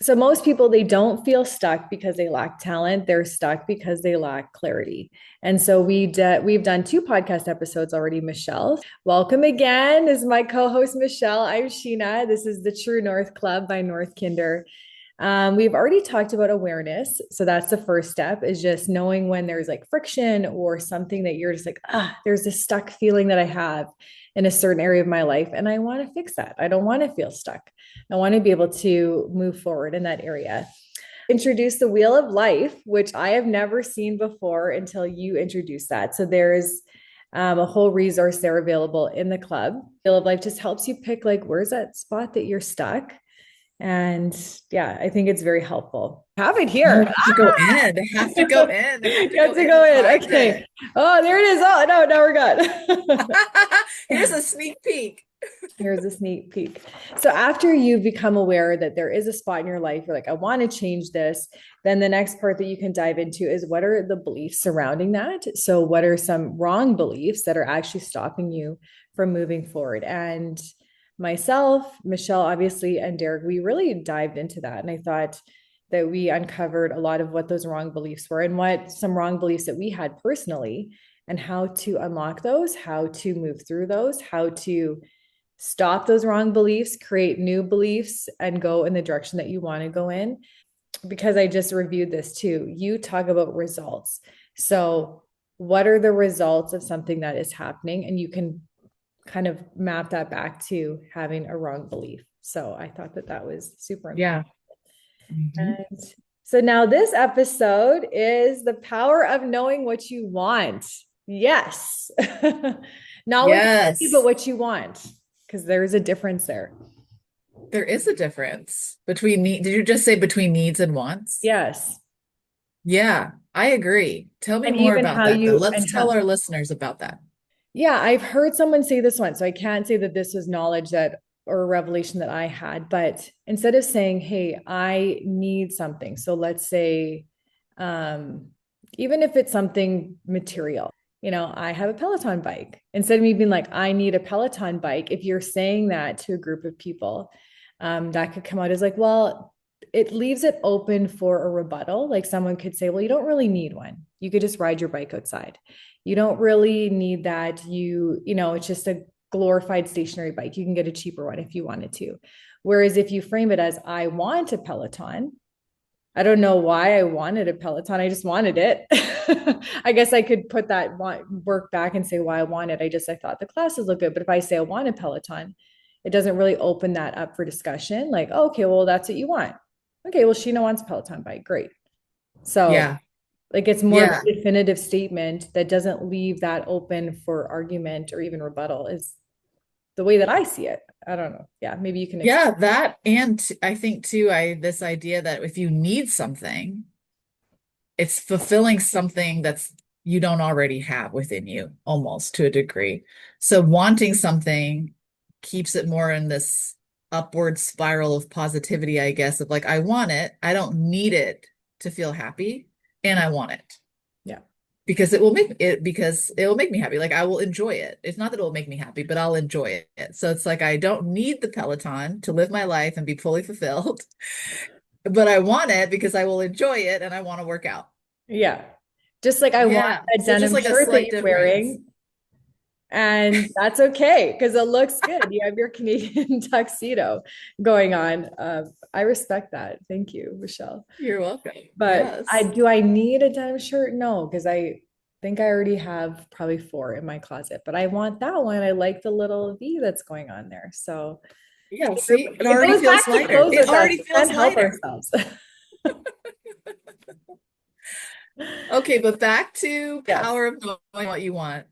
So most people, they don't feel stuck because they lack talent. They're stuck because they lack clarity. And so we've done two podcast episodes already. Mishelle, welcome again. This is my co-host Mishelle. I'm Sheena. This is the True North Club by North Kinder. We've already talked about awareness. So that's the first step, is just knowing when there's like friction or something that you're just like, there's this stuck feeling that I have in a certain area of my life. And I want to fix that. I don't want to feel stuck. I want to be able to move forward in that area. Introduce the wheel of life, which I have never seen before until you introduce that. So there's a whole resource there available in the club. Wheel of life just helps you pick like, where's that spot that you're stuck? And yeah, I think it's very helpful. Have it Oh, here. I have to go in. I have to go in. I have to You have go to in go and in. find Okay. it. Oh, there it is. Oh, no, now we're good. Here's a sneak peek. Here's a sneak peek. So after you become aware that there is a spot in your life, you're like, I want to change this, then the next part that you can dive into is what are the beliefs surrounding that? So what are some wrong beliefs that are actually stopping you from moving forward? And myself, Mishelle, obviously, and Derek, we really dived into that. And I thought that we uncovered a lot of what those wrong beliefs were and what some wrong beliefs that we had personally and how to unlock those, how to move through those, how to stop those wrong beliefs, create new beliefs, and go in the direction that you want to go in. Because I just reviewed this too. You talk about results. So, what are the results of something that is happening? And you can kind of map that back to having a wrong belief. So, I thought that that was super important. Yeah. Mhm. And so, now this episode is the power of knowing what you want. Yes. Not what you need, but Yes, what you want, because there's a difference there. there is a difference between need. Did you just say between needs and wants? Yes. Yeah, I agree. Tell me And more even about how that, though. you, Let's and tell how, our listeners about that. yeah, I've heard someone say this once. So I can't say that this was knowledge that or a revelation that I had, but instead of saying, hey, I need something. So let's say, um, even if it's something material, I have a Peloton bike. Instead of me being like, I need a Peloton bike, if you're saying that to a group of people, that could come out as like, well, it leaves it open for a rebuttal. Like someone could say, well, you don't really need one. You could just ride your bike outside. You don't really need that. It's just a glorified stationary bike. You can get a cheaper one if you wanted to. Whereas if you frame it as, I want a Peloton, I don't know why I wanted a Peloton. I just wanted it. I guess I could put that work back and say why I want it. I thought the classes look good. But if I say I want a Peloton, it doesn't really open that up for discussion. Like, oh, okay, well, that's what you want. Okay, well, Sheena wants a Peloton bike. Great. So Yeah, like it's more of yeah, a definitive statement that doesn't leave that open for argument or even rebuttal is the way that I see it. I don't know. Yeah, maybe you can explain. yeah. That and I think too, I this idea that if you need something, it's fulfilling something that's you don't already have within you, almost to a degree. So wanting something keeps it more in this upward spiral of positivity, I guess, of like, I want it, I don't need it to feel happy, and I want it Yeah. because it will make me happy. Like I will enjoy it. It's not that it will make me happy, but I'll enjoy it. So it's like I don't need the Peloton to live my life and be fully fulfilled, but I want it because I will enjoy it and I want to work out. Yeah. Just like I want Yeah. that So just denim like a shirt that slight you're difference. wearing. And that's okay because it looks good. You have your Canadian tuxedo going on. I respect that. Thank you, Michelle. You're welcome. But I Yes. do I need a denim shirt? No, because I think I already have probably four in my closet, but I want that one. I like the little V that's going on there. So Yeah, see, it it already goes feels back to lighter. clothes It with us. already We feels can't help lighter. ourselves. Okay, but back to Yes. power of knowing what you want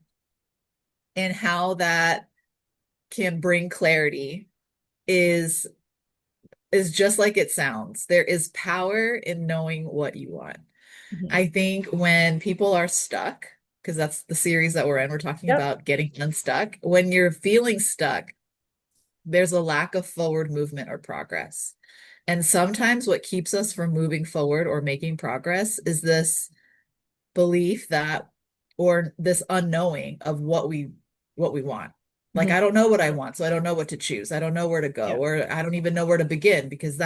and how that can bring clarity is is just like it sounds. There is power in knowing what you want. Mhm. I think when people are stuck, because that's the series that we're in, we're talking Yep. about getting unstuck. When you're feeling stuck, there's a lack of forward movement or progress. And sometimes what keeps us from moving forward or making progress is this belief that or this unknowing of what we want. Like, Mhm. I don't know what I want, so I don't know what to choose. I don't know where to go, Yeah. or I don't even know where to begin because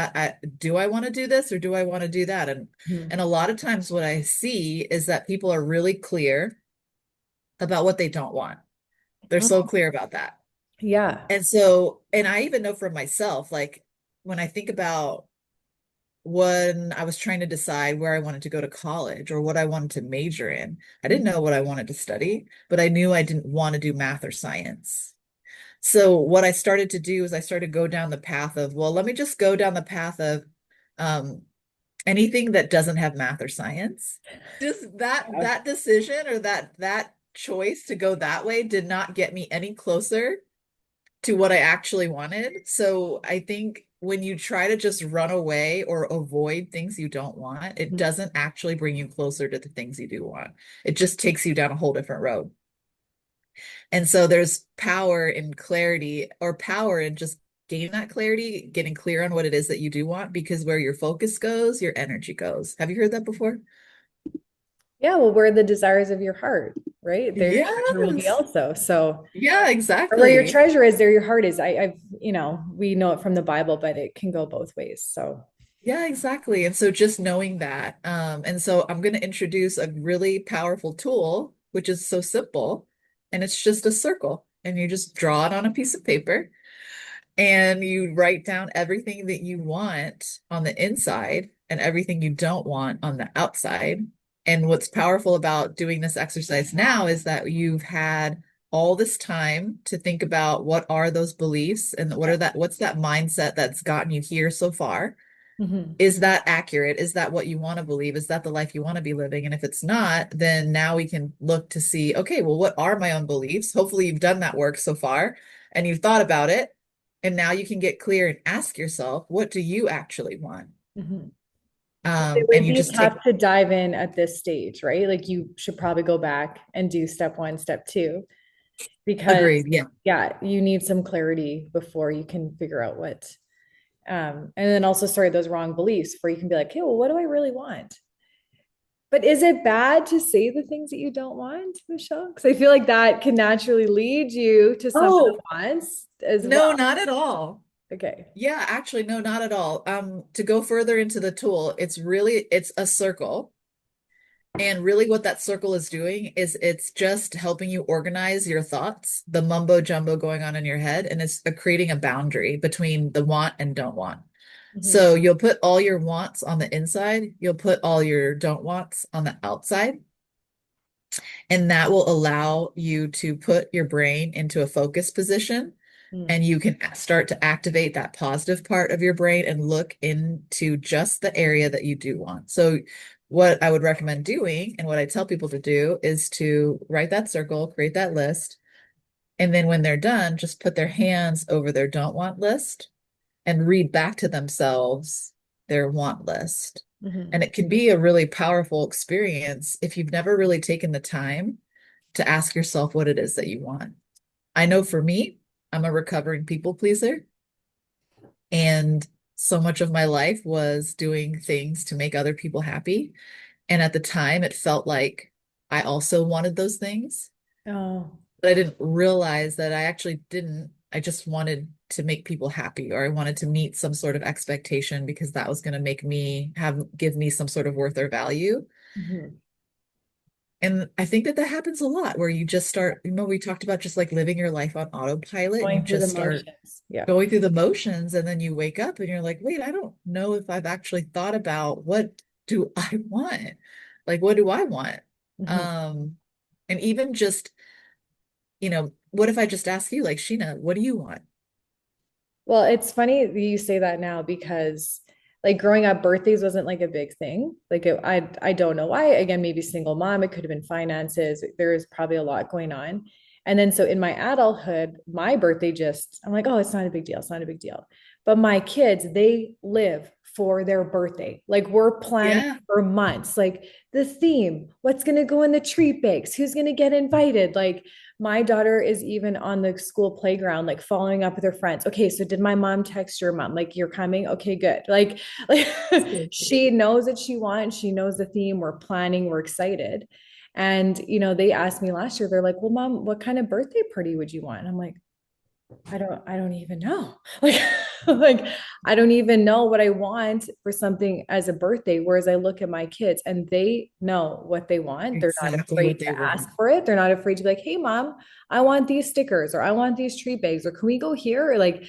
do I want to do this or do I want to do that? Mhm. And a lot of times what I see is that people are really clear about what they don't want. They're so Oh, clear about that. yeah. And I even know for myself, like when I think about when I was trying to decide where I wanted to go to college or what I wanted to major in, I didn't Mhm. know what I wanted to study, but I knew I didn't want to do math or science. So what I started to do is I started to go down the path of, well, let me just go down the path of um, anything that doesn't have math or science. Just Yeah. that decision or that choice to go that way did not get me any closer to what I actually wanted. So I think when you try to just run away or avoid things you don't want, it Mhm. doesn't actually bring you closer to the things you do want. It just takes you down a whole different road. And so there's power in clarity or power in just gaining that clarity, getting clear on what it is that you do want, because where your focus goes, your energy goes. Have you heard that before? Yeah, well, where the desires of your heart, right? There your treasure will be Yes. also. So, Yeah, or where your exactly. treasure is, there your heart is. We know it from the Bible, but it can go both ways. So, Yeah, exactly. And so just knowing that. And so I'm going to introduce a really powerful tool, which is so simple, and it's just a circle. And you just draw it on a piece of paper and you write down everything that you want on the inside and everything you don't want on the outside. And what's powerful about doing this exercise now is that you've had all this time to think about what are those beliefs and yeah. what's that mindset that's gotten you here so far. Mhm. Is that accurate? Is that what you want to believe? Is that the life you want to be living? And if it's not, then now we can look to see, okay, well, what are my own beliefs? Hopefully you've done that work so far and you've thought about it. And now you can get clear and ask yourself, what do you actually want? Mhm. They would And at you least just have take, to dive in at this stage, right? Like you should probably go back and do step one, step two, because agreed. Yeah. yeah, you need some clarity before you can figure out what. And then also sorry, those wrong beliefs where you can be like, okay, well, what do I really want? But is it bad to say the things that you don't want, Mishelle? Because I feel like that can naturally lead you to some of the Oh, wants as well. no, not at all. Okay. Yeah, actually, no, not at all. To go further into the tool, it's a circle. And really, what that circle is doing is it's just helping you organize your thoughts, the mumbo jumbo going on in your head, and it's creating a boundary between the want and don't want. Mhm. So you'll put all your wants on the inside, you'll put all your don't wants on the outside, and that will allow you to put your brain into a focus position. Mhm. And you can start to activate that positive part of your brain and look into just the area that you do want. So, what I would recommend doing and what I tell people to do is to write that circle, create that list. And then when they're done, just put their hands over their don't want list and read back to themselves their want list. Mhm. And it can be a really powerful experience if you've never really taken the time to ask yourself what it is that you want. I know for me, I'm a recovering people pleaser. And so much of my life was doing things to make other people happy. And at the time, it felt like I also wanted those things, Oh. but I didn't realize that I actually didn't. I just wanted to make people happy, or I wanted to meet some sort of expectation because that was going to give me some sort of worth or value. Mhm. And I think that happens a lot where you just start, we talked about just like living your life on autopilot and you Going through the just start motions. Yeah. going through the motions and then you wake up and you're like, wait, I don't know if I've actually thought about what do I want? Like, what do I want? Mhm. Um, and even just, what if I just ask you, like, Sheena, what do you want? Well, it's funny that you say that now because like growing up, birthdays wasn't like a big thing. I don't know why. Again, maybe single mom, it could have been finances. There is probably a lot going on. And then so in my adulthood, my birthday just I'm like, oh, it's not a big deal. It's not a big deal. But my kids, they live for their birthday. Like we're planning Yeah. for months. Like the theme, what's going to go in the treat bags, who's going to get invited. Like my daughter is even on the school playground, like following up with her friends. Okay, so did my mom text your mom? Like, you're coming? Okay, good. Like So she sweet. knows what she wants. She knows the theme. We're planning. We're excited. And they asked me last year. They're like, "Well, mom, what kind of birthday party would you want?" And I'm like, I don't even know. Like, like I don't even know what I want for something as a birthday. Whereas I look at my kids and they know what they want. They're not Exactly afraid what they to ask want. for it. They're not afraid to be like, hey, mom, I want these stickers or I want these treat bags or can we go here? Or like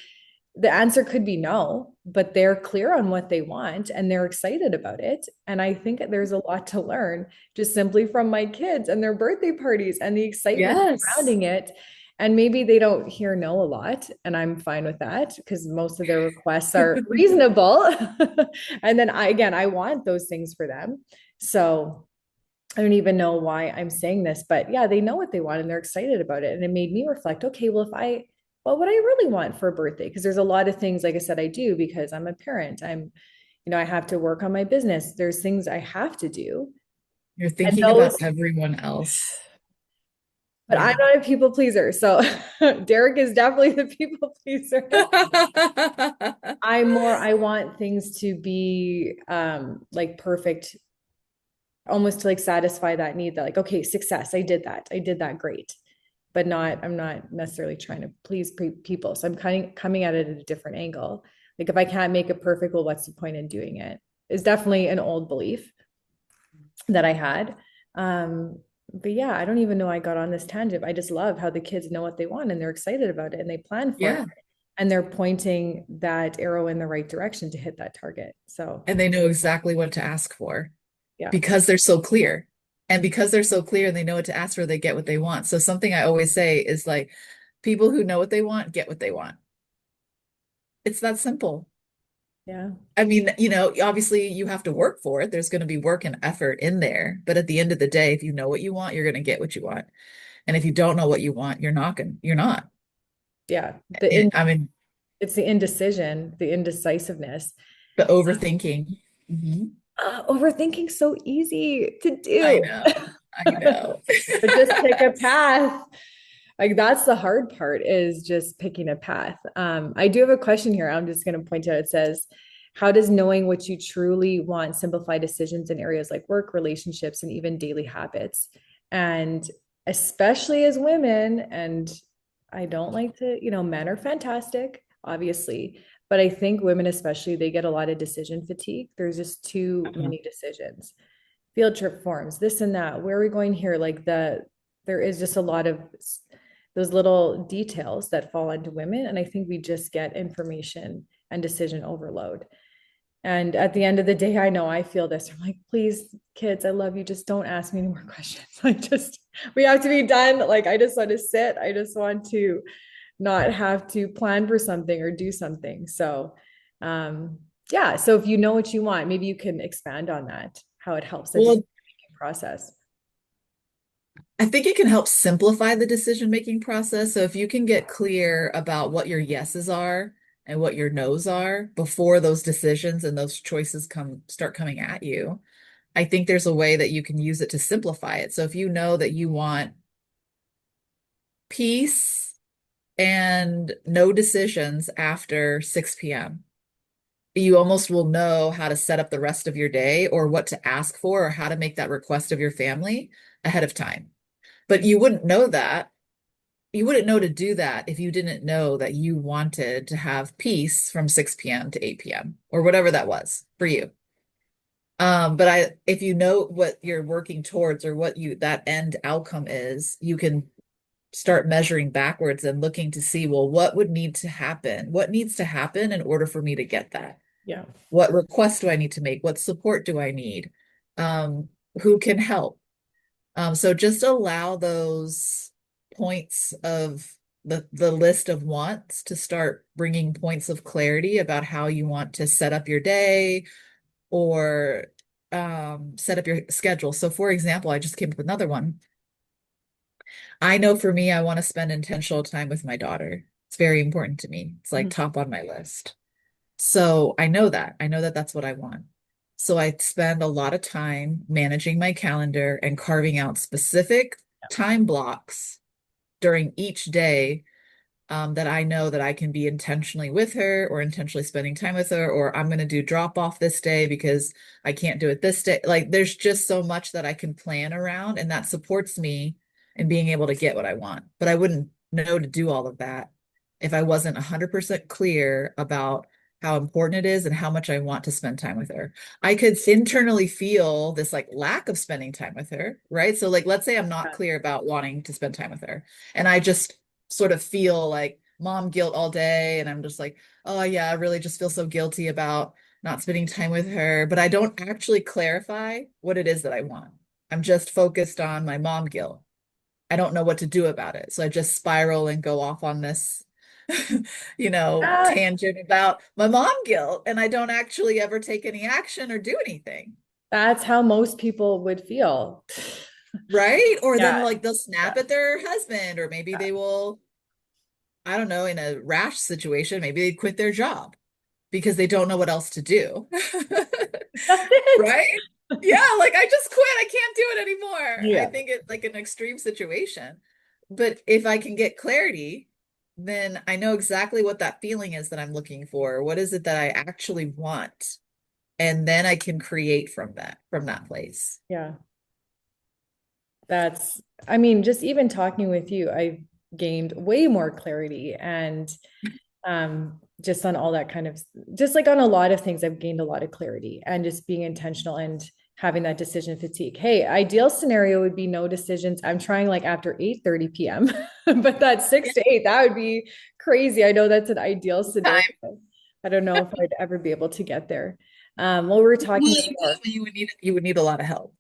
the answer could be no, but they're clear on what they want and they're excited about it. And I think there's a lot to learn just simply from my kids and their birthday parties and the excitement Yes. surrounding it. And maybe they don't hear no a lot, and I'm fine with that because most of their requests are reasonable. And then again, I want those things for them. So I don't even know why I'm saying this, but yeah, they know what they want and they're excited about it. And it made me reflect, okay, well, what would I really want for a birthday? Because there's a lot of things, like I said, I do because I'm a parent. I have to work on my business. There's things I have to do. You're And thinking about those, everyone else. but I'm Yeah. not a people pleaser. So Derek is definitely the people pleaser. I want things to be like perfect, almost to like satisfy that need that like, okay, success, I did that. I did that great. But I'm not necessarily trying to please people. So I'm kind of coming at it at a different angle. Like if I can't make it perfect, well, what's the point in doing it? Is definitely an old belief that I had. But yeah, I don't even know I got on this tangent. I just love how the kids know what they want and they're excited about it and they plan for it Yeah. and they're pointing that arrow in the right direction to hit that target. So, And they know exactly what to ask for yeah. because they're so clear. And because they're so clear and they know what to ask for, they get what they want. So something I always say is like, people who know what they want get what they want. It's that simple. Yeah. I mean, obviously you have to work for it. There's going to be work and effort in there. But at the end of the day, if you know what you want, you're going to get what you want. And if you don't know what you want, you're not. Yeah. I mean, It's the indecision, the indecisiveness. the overthinking. Mhm. Overthinking so easy to I do. know. I know. But just pick a path. Like that's the hard part is just picking a path. I do have a question here. I'm just going to point out. It says, "How does knowing what you truly want simplify decisions in areas like work, relationships, and even daily habits?" And especially as women, and I don't like to, men are fantastic, obviously, but I think women, especially, they get a lot of decision fatigue. There's just too Uh-huh. many decisions, field trip forms, this and that. Where are we going here? There is just a lot of those little details that fall onto women. And I think we just get information and decision overload. And at the end of the day, I know I feel this. I'm like, please, kids, I love you. Just don't ask me any more questions. We have to be done. Like, I just want to sit. I just want to not have to plan for something or do something. So, yeah. So if you know what you want, maybe you can expand on that, how it helps the decision Well, process. I think it can help simplify the decision-making process. So if you can get clear about what your yeses are and what your nos are before those decisions and those choices start coming at you, I think there's a way that you can use it to simplify it. So if you know that you want peace and no decisions after 6 p.m., you almost will know how to set up the rest of your day or what to ask for or how to make that request of your family ahead of time. But you wouldn't know that. You wouldn't know to do that if you didn't know that you wanted to have peace from 6 p.m. to 8 p.m. or whatever that was for you. But if you know what you're working towards or what that end outcome is, you can start measuring backwards and looking to see, well, what would need to happen? What needs to happen in order for me to get that? Yeah. What request do I need to make? What support do I need? Um, who can help? So just allow those points of the list of wants to start bringing points of clarity about how you want to set up your day or set up your schedule. So for example, I just came up with another one. I know for me, I want to spend intentional time with my daughter. It's very important to me. It's like Mhm. top on my list. So I know that. I know that that's what I want. So I spend a lot of time managing my calendar and carving out specific time blocks during each day that I know that I can be intentionally with her or intentionally spending time with her, or I'm going to do drop off this day because I can't do it this day. Like there's just so much that I can plan around, and that supports me in being able to get what I want. But I wouldn't know to do all of that if I wasn't 100% clear about how important it is and how much I want to spend time with her. I could internally feel this like lack of spending time with her, right? So like let's say I'm not Yeah. clear about wanting to spend time with her and I just sort of feel like mom guilt all day and I'm just like, "Oh yeah, I really just feel so guilty about not spending time with her," but I don't actually clarify what it is that I want. I'm just focused on my mom guilt. I don't know what to do about it. So I just spiral and go off on this, That, tangent about my mom guilt. And I don't actually ever take any action or do anything. that's how most people would feel. Right. Or Yeah. then like they'll Yeah. snap at their husband, or maybe they will, I don't know, in a rash situation, maybe they quit their job because they don't know what else to do. That's it. Right? Yeah, like I just quit. I can't do it anymore. I Yeah. think it's like an extreme situation. But if I can get clarity, then I know exactly what that feeling is that I'm looking for. What is it that I actually want? And then I can create from that place. Yeah. That's, I mean, just even talking with you, I gained way more clarity and just on all that kind of, just like on a lot of things, I've gained a lot of clarity and just being intentional and having that decision fatigue. Hey, ideal scenario would be no decisions. I'm trying like after 8:30 p.m., but that's 6 to 8. That would be crazy. I know that's an ideal scenario. Time. I don't know if I'd ever be able to get there. Well, we were You talking would, before. you would need a lot of help.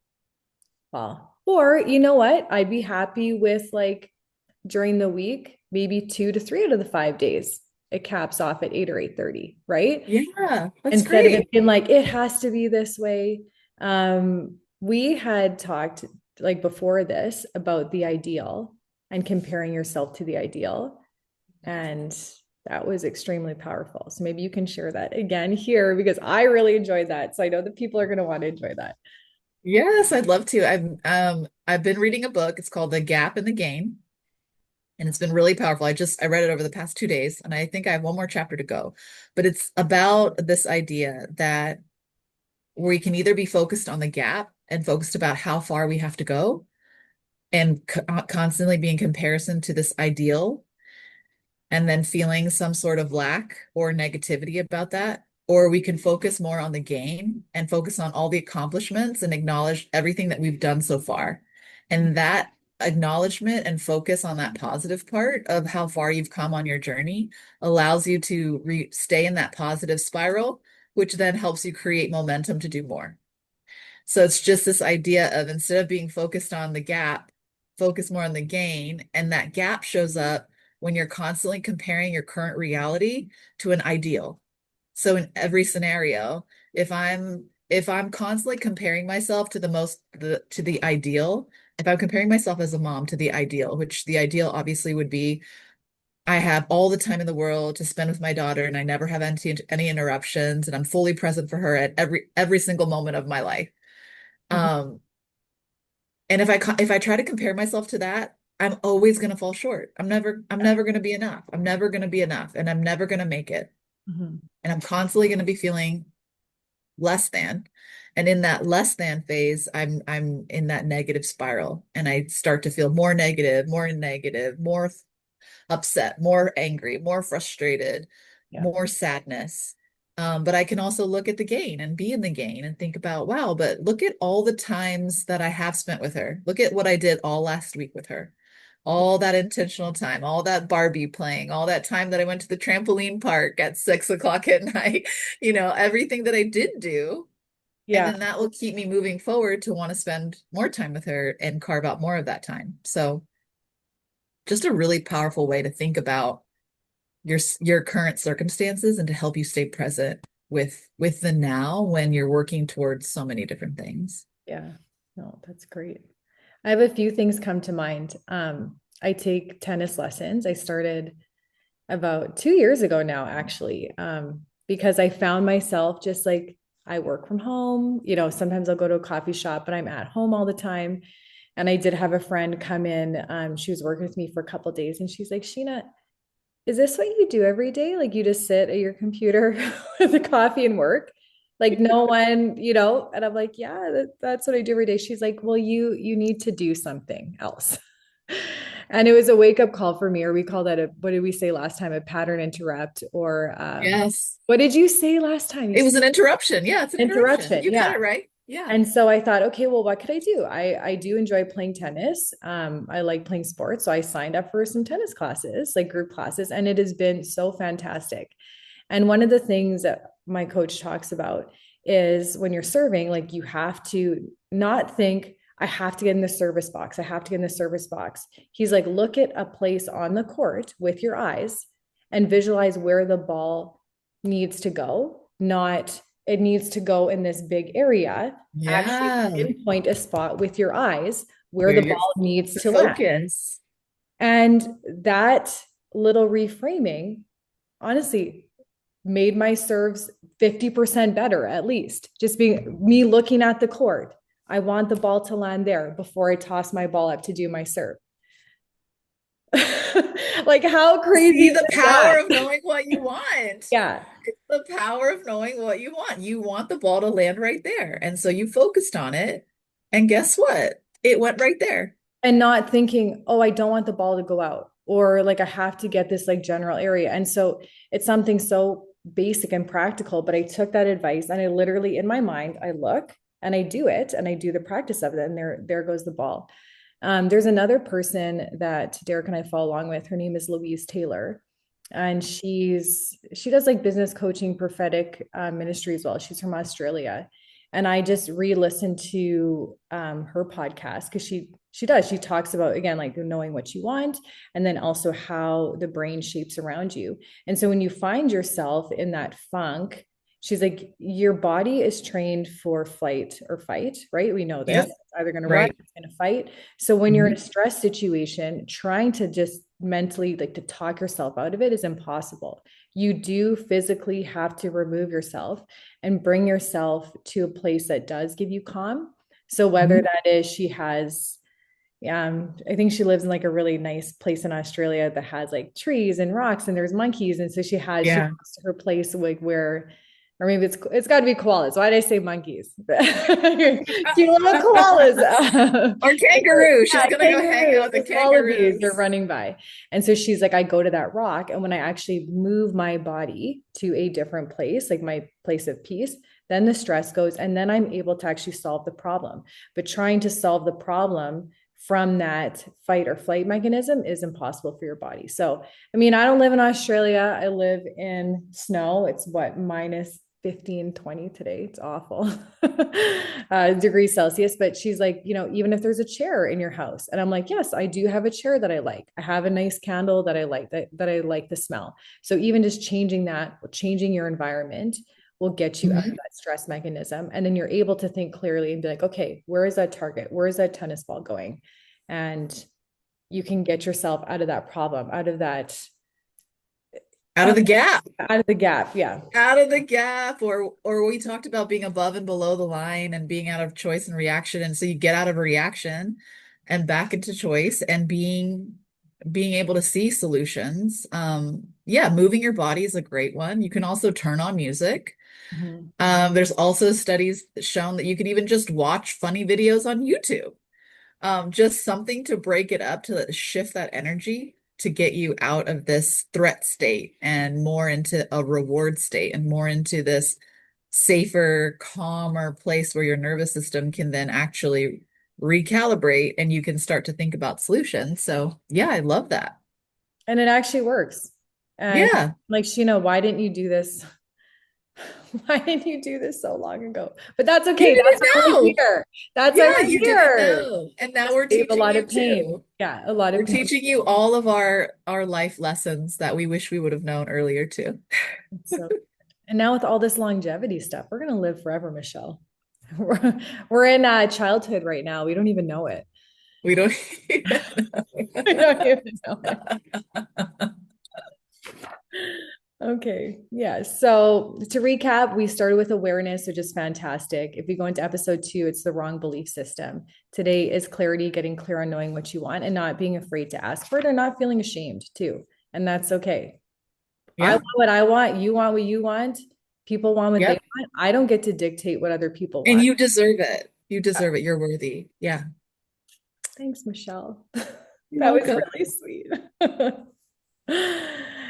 Well, or you know what? I'd be happy with like during the week, maybe 2 to 3 out of the 5 days. It caps off at 8 or 8:30, right? Yeah, that's Instead of great. it being like, it has to be this way. We had talked like before this about the ideal and comparing yourself to the ideal. And that was extremely powerful. So maybe you can share that again here because I really enjoyed that. So I know that people are going to want to enjoy that. Yes, I'd love to. I've been reading a book. It's called The Gap and the Gain. And it's been really powerful. I read it over the past 2 days, and I think I have one more chapter to go. But it's about this idea that we can either be focused on the gap and focused about how far we have to go and constantly be in comparison to this ideal and then feeling some sort of lack or negativity about that. Or we can focus more on the gain and focus on all the accomplishments and acknowledge everything that we've done so far. And that acknowledgement and focus on that positive part of how far you've come on your journey allows you to stay in that positive spiral, which then helps you create momentum to do more. So it's just this idea of instead of being focused on the gap, focus more on the gain. And that gap shows up when you're constantly comparing your current reality to an ideal. So in every scenario, if I'm constantly comparing myself to to the ideal, if I'm comparing myself as a mom to the ideal, which the ideal obviously would be I have all the time in the world to spend with my daughter and I never have any interruptions and I'm fully present for her at every single moment of my life. Mhm. Um, and if I try to compare myself to that, I'm always going to fall short. I'm never going to be enough. I'm never going to be enough and I'm never going to make it. Mhm. And I'm constantly going to be feeling less than. And in that less than phase, I'm in that negative spiral and I start to feel more negative, more upset, more angry, more frustrated, Yeah. more sadness. But I can also look at the gain and be in the gain and think about, wow, but look at all the times that I have spent with her. Look at what I did all last week with her. All that intentional time, all that Barbie playing, all that time that I went to the trampoline park at 6 o'clock at night, everything that I did do. And Yeah. then that will keep me moving forward to want to spend more time with her and carve out more of that time. So just a really powerful way to think about your current circumstances and to help you stay present with the now when you're working towards so many different things. Yeah. No, that's great. I have a few things come to mind. I take tennis lessons. I started about 2 years ago now, actually, because I found myself just like I work from home. Sometimes I'll go to a coffee shop, but I'm at home all the time. And I did have a friend come in. She was working with me for a couple of days, and she's like, Sheena, is this what you do every day? Like you just sit at your computer with a coffee and work? Like no one. And I'm like, yeah, that's what I do every day. She's like, well, you need to do something else. And it was a wake up call for me, or we call that a, what did we say last time? A pattern interrupt, or Yes. what did you say last time? You It said was an interruption. Yeah, it's an interruption. interruption. You got Yeah. it right. Yeah. And so I thought, okay, well, what could I do? I do enjoy playing tennis. I like playing sports. So I signed up for some tennis classes, like group classes, and it has been so fantastic. And one of the things that my coach talks about is when you're serving, like you have to not think, I have to get in the service box. I have to get in the service box. He's like, look at a place on the court with your eyes and visualize where the ball needs to go, not it needs to go in this big area. Actually, Yeah. pinpoint a spot with your eyes where Where the your ball needs to land. focus. And that little reframing, honestly, made my serves 50% better, at least. Just being me looking at the court. I want the ball to land there before I toss my ball up to do my serve. Like, how crazy See is the power that? of knowing what you want. Yeah. It's the power of knowing what you want. You want the ball to land right there. And so you focused on it. And guess what? It went right there. And not thinking, oh, I don't want the ball to go out, or like I have to get this like general area. And so it's something so basic and practical, but I took that advice and I literally in my mind, I look and I do it and I do the practice of it. And there goes the ball. There's another person that Derek and I follow along with. Her name is Louise Taylor. And she does like business coaching, prophetic ministry as well. She's from Australia. And I just re-listened to her podcast because she talks about again like knowing what you want and then also how the brain shapes around you. And so when you find yourself in that funk, she's like, your body is trained for flight or fight, right? We know this. Yep. It's either going to run, Right. it's going to fight. So when you're in a Mhm. stress situation, trying to just mentally like to talk yourself out of it is impossible. You do physically have to remove yourself and bring yourself to a place that does give you calm. So whether Mhm. that is she has I think she lives in like a really nice place in Australia that has like trees and rocks and there's monkeys. And so she Yeah. goes to her place like where, or maybe it's got to be koalas. Why did I say monkeys? Cute little koalas. Or kangaroo. She's Yeah, gonna go hang kangaroos, out with those the wallabies are kangaroos. running by. And so she's like, I go to that rock. And when I actually move my body to a different place, like my place of peace, then the stress goes. And then I'm able to actually solve the problem. But trying to solve the problem from that fight or flight mechanism is impossible for your body. So, I mean, I don't live in Australia. I live in snow. It's what, minus 15, 20 today. It's awful. Degrees Celsius. But she's like, even if there's a chair in your house. And I'm like, yes, I do have a chair that I like. I have a nice candle that I like, that I like the smell. So even just changing that, changing your environment will get you out of Mhm. that stress mechanism. And then you're able to think clearly and be like, okay, where is that target? Where is that tennis ball going? And you can get yourself out of that problem, Out of the gap. out of the gap. Yeah. Out of the gap. Or we talked about being above and below the line and being out of choice and reaction. And so you get out of reaction and back into choice and being able to see solutions. Yeah, moving your body is a great one. You can also turn on music. Mhm. There's also studies shown that you can even just watch funny videos on YouTube. Just something to break it up, to shift that energy, to get you out of this threat state and more into a reward state and more into this safer, calmer place where your nervous system can then actually recalibrate and you can start to think about solutions. So, yeah, I love that. And it actually works. And Yeah, like, Sheena, why didn't you do this? Why didn't you do this so long ago? But that's you okay. That's didn't why we're know. here. That's why Yeah, we're you didn't here. know. And now we're Save a teaching lot you of pain. too. Yeah, a lot We're of pain. teaching you all of our life lessons that we wish we would have known earlier too. So, and now with all this longevity stuff, we're gonna live forever, Mishelle. We're in childhood right now. We don't even know it. We don't. We don't even know it. Okay. Yeah. So to recap, we started with awareness, which is fantastic. If we go into episode 2, it's the wrong belief system. Today is clarity, getting clear on knowing what you want and not being afraid to ask for it or not feeling ashamed too. And that's okay. I Yeah. want what I want. You want what you want. People want what they Yep. want. I don't get to dictate what other people And want. you deserve it. You deserve it. You're worthy. Yeah. Thanks, Mishelle. You're That was welcome. really sweet.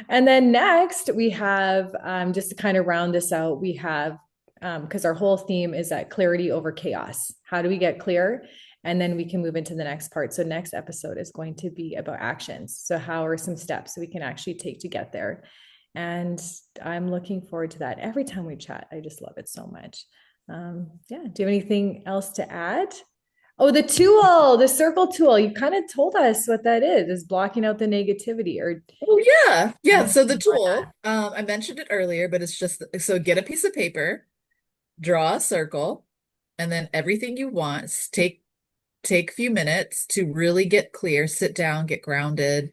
And then next we have just to kind of round this out, we have because our whole theme is that clarity over chaos. How do we get clear? And then we can move into the next part. So next episode is going to be about actions. So how are some steps we can actually take to get there? And I'm looking forward to that. Every time we chat, I just love it so much. Yeah. Do you have anything else to add? Oh, the tool, the circle tool. You kind of told us what that is blocking out the negativity or Oh yeah. Yeah. So the more tool, I mentioned it earlier, but it's just so get a piece of paper, draw a circle, and then everything you want, take a few minutes to really get clear, sit down, get grounded,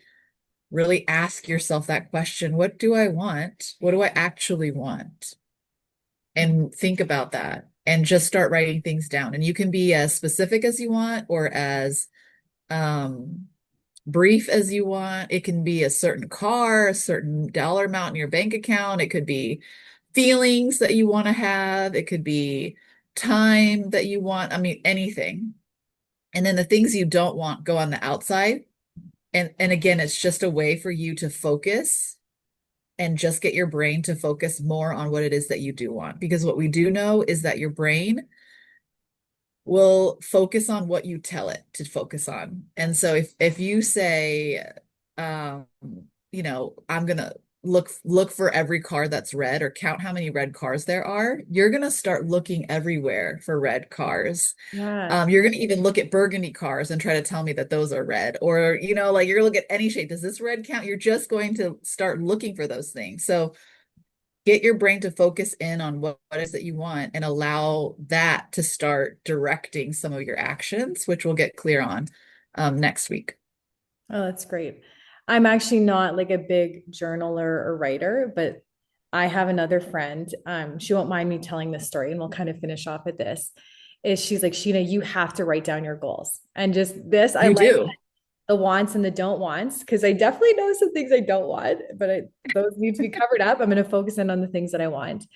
really ask yourself that question, what do I want? What do I actually want? that. And think about that and just start writing things down. And you can be as specific as you want or as um brief as you want. It can be a certain car, a certain dollar amount in your bank account. It could be feelings that you want to have. It could be time that you want. I mean, anything. And then the things you don't want go on the outside. And again, it's just a way for you to focus and just get your brain to focus more on what it is that you do want. Because what we do know is that your brain will focus on what you tell it to focus on. And so if you say, um, I'm gonna look for every car that's red or count how many red cars there are, you're gonna start looking everywhere for red cars. Yes. You're gonna even look at burgundy cars and try to tell me that those are red, or like you're gonna look at any shape. Does this red count? You're just going to start looking for those things. So get your brain to focus in on what it is that you want and allow that to start directing some of your actions, which we'll get clear on next week. Oh, that's great. I'm actually not like a big journaler or writer, but I have another friend. She won't mind me telling this story, and we'll kind of finish off with this. Is she's like, Sheena, you have to write down your goals. And just this, I You like do. the wants and the don't wants because I definitely know some things I don't want, but those need to be covered up. I'm going to focus in on the things that I want.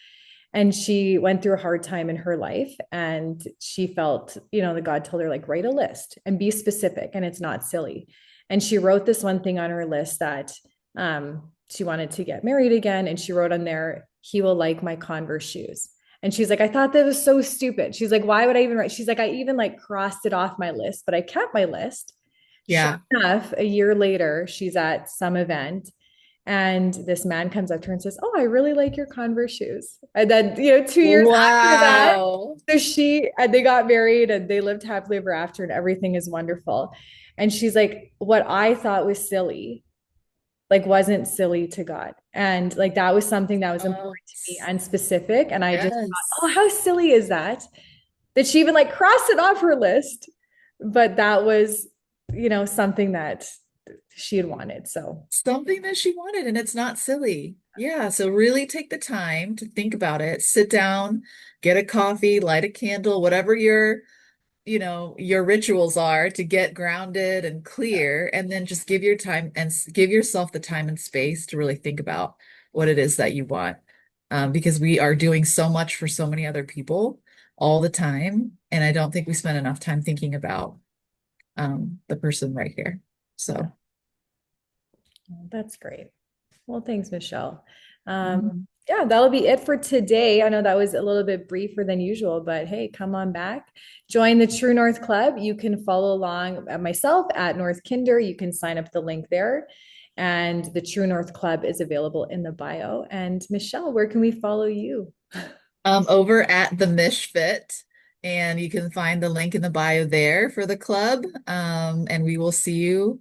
And she went through a hard time in her life and she felt, that God told her, like, write a list and be specific and it's not silly. And she wrote this one thing on her list that she wanted to get married again. And she wrote on there, he will like my Converse shoes. And she's like, I thought that was so stupid. She's like, why would I even write? She's like, I even like crossed it off my list, but I kept my list. Sure Yeah. enough, a year later, she's at some event and this man comes up to her and says, oh, I really like your Converse shoes. And then, 2 years after that, Wow. so they got married and they lived happily ever after and everything is wonderful. And she's like, what I thought was silly, like wasn't silly to God. And like that was something that was Oh, important to me and specific. And I just thought, oh, yes. how silly is that? That she even like crossed it off her list. But that was, something that she had wanted. So Something that she wanted, and it's not silly. Yeah. So really take the time to think about it. Sit down, get a coffee, light a candle, whatever your rituals are to get grounded and clear, and then just give your time and give yourself the time and space to really think about what it is that you want. Because we are doing so much for so many other people all the time, and I don't think we spend enough time thinking about the person right here. yeah, So, that's great. Well, thanks, Mishelle. Um, mhm. yeah, that'll be it for today. I know that was a little bit briefer than usual, but hey, come on back. Join the True North Club. You can follow along myself at North Kinder. You can sign up the link there. And the True North Club is available in the bio. And Mishelle, where can we follow you? Over at the Mishfit, and you can find the link in the bio there for the club. And we will see you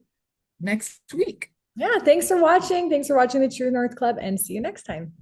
next week. Yeah, thanks for watching. Thanks for watching the True North Club and see you next time.